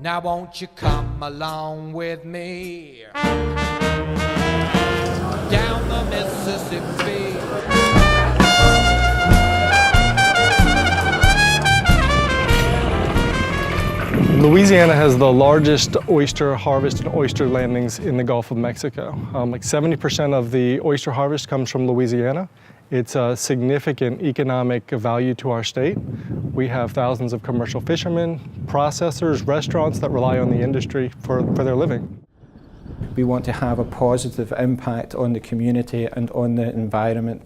Now won't you come along with me down the Mississippi? Louisiana has the largest oyster harvest and oyster landings in the Gulf of Mexico. Like 70% of the oyster harvest comes from Louisiana. It's a significant economic value to our state. We have thousands of commercial fishermen, processors, restaurants that rely on the industry for their living. We want to have a positive impact on the community and on the environment.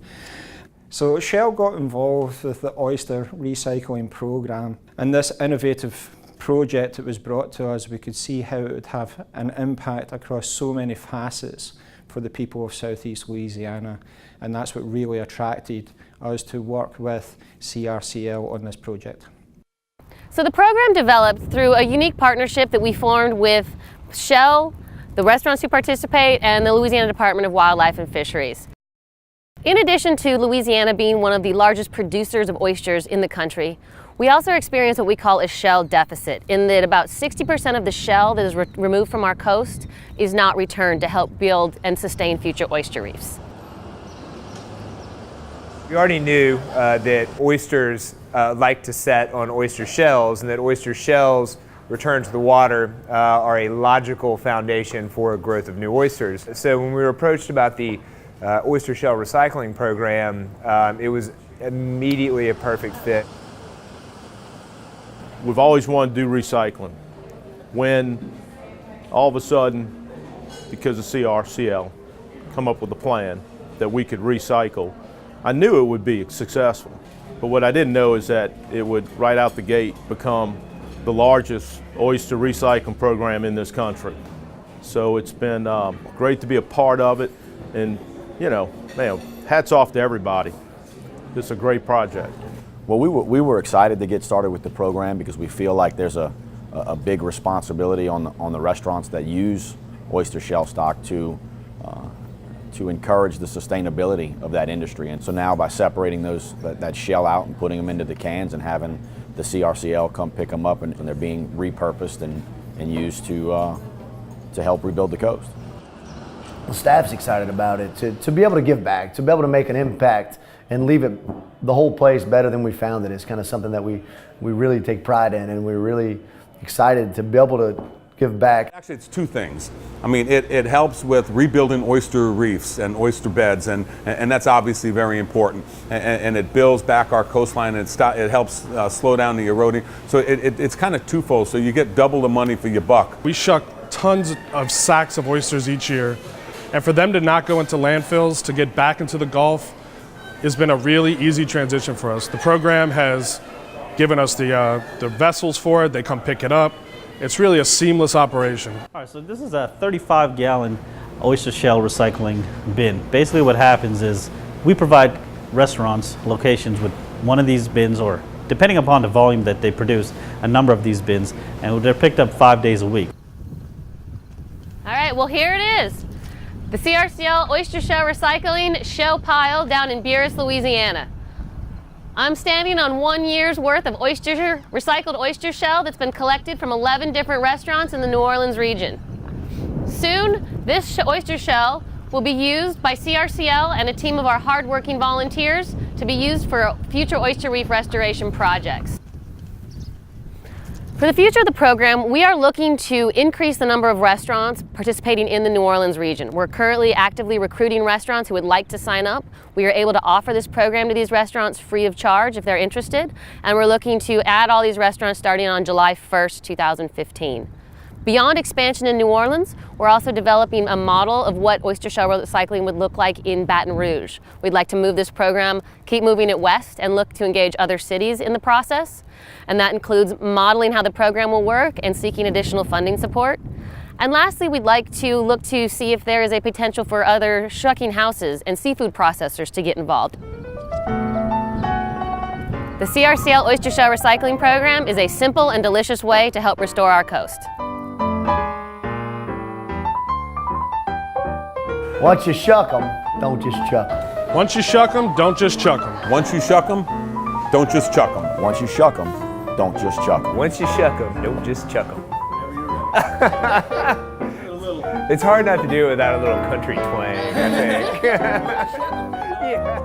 So Shell got involved with the Oyster Recycling Program, and this innovative project that was brought to us, we could see how it would have an impact across so many facets for the people of Southeast Louisiana, and that's what really attracted us to work with CRCL on this project. So the program developed through a unique partnership that we formed with Shell, the restaurants who participate, and the Louisiana Department of Wildlife and Fisheries. In addition to Louisiana being one of the largest producers of oysters in the country, we also experience what we call a shell deficit, in that about 60% of the shell that is removed from our coast is not returned to help build and sustain future oyster reefs. We already knew that oysters like to set on oyster shells, and that oyster shells returned to the water are a logical foundation for growth of new oysters. So when we were approached about the Oyster Shell Recycling Program, it was immediately a perfect fit. We've always wanted to do recycling. When all of a sudden, because of CRCL, come up with a plan that we could recycle, I knew it would be successful. But what I didn't know is that it would, right out the gate, become the largest oyster recycling program in this country. So it's been great to be a part of it, and you know, man, hats off to everybody. It's a great project. Well, we were excited to get started with the program because we feel like there's a big responsibility on the restaurants that use oyster shell stock to encourage the sustainability of that industry. And so now by separating that shell out and putting them into the cans and having the CRCL come pick them up, and they're being repurposed and used to help rebuild the coast. The staff's excited about it, to be able to give back, to be able to make an impact and leave the whole place better than we found it is kind of something that we really take pride in, and we're really excited to be able to give back. Actually, it's two things. I mean, it helps with rebuilding oyster reefs and oyster beds, and that's obviously very important. And it builds back our coastline, and it helps slow down the eroding. So it's kind of twofold, so you get double the money for your buck. We shuck tons of sacks of oysters each year, and for them to not go into landfills, to get back into the Gulf, has been a really easy transition for us. The program has given us the vessels for it. They come pick it up. It's really a seamless operation. All right, so this is a 35-gallon oyster shell recycling bin. Basically what happens is we provide restaurants, locations with one of these bins, or depending upon the volume that they produce, a number of these bins, and they're picked up 5 days a week. All right, well here it is. The CRCL Oyster Shell Recycling Shell Pile down in Buras, Louisiana. I'm standing on 1 year's worth of recycled oyster shell that's been collected from 11 different restaurants in the New Orleans region. Soon, this oyster shell will be used by CRCL and a team of our hardworking volunteers to be used for future oyster reef restoration projects. For the future of the program, we are looking to increase the number of restaurants participating in the New Orleans region. We're currently actively recruiting restaurants who would like to sign up. We are able to offer this program to these restaurants free of charge if they're interested, and we're looking to add all these restaurants starting on July 1st, 2015. Beyond expansion in New Orleans, we're also developing a model of what oyster shell recycling would look like in Baton Rouge. We'd like to move this program, keep moving it west, and look to engage other cities in the process. And that includes modeling how the program will work and seeking additional funding support. And lastly, we'd like to look to see if there is a potential for other shucking houses and seafood processors to get involved. The CRCL Oyster Shell Recycling Program is a simple and delicious way to help restore our coast. Once you shuck them, don't just chuck them. Once you shuck them, don't just chuck them. Once you shuck them, don't just chuck them. Once you shuck them, don't just chuck them. Once you shuck them, don't just chuck them. It's hard not to do it without a little country twang, I think. Yeah.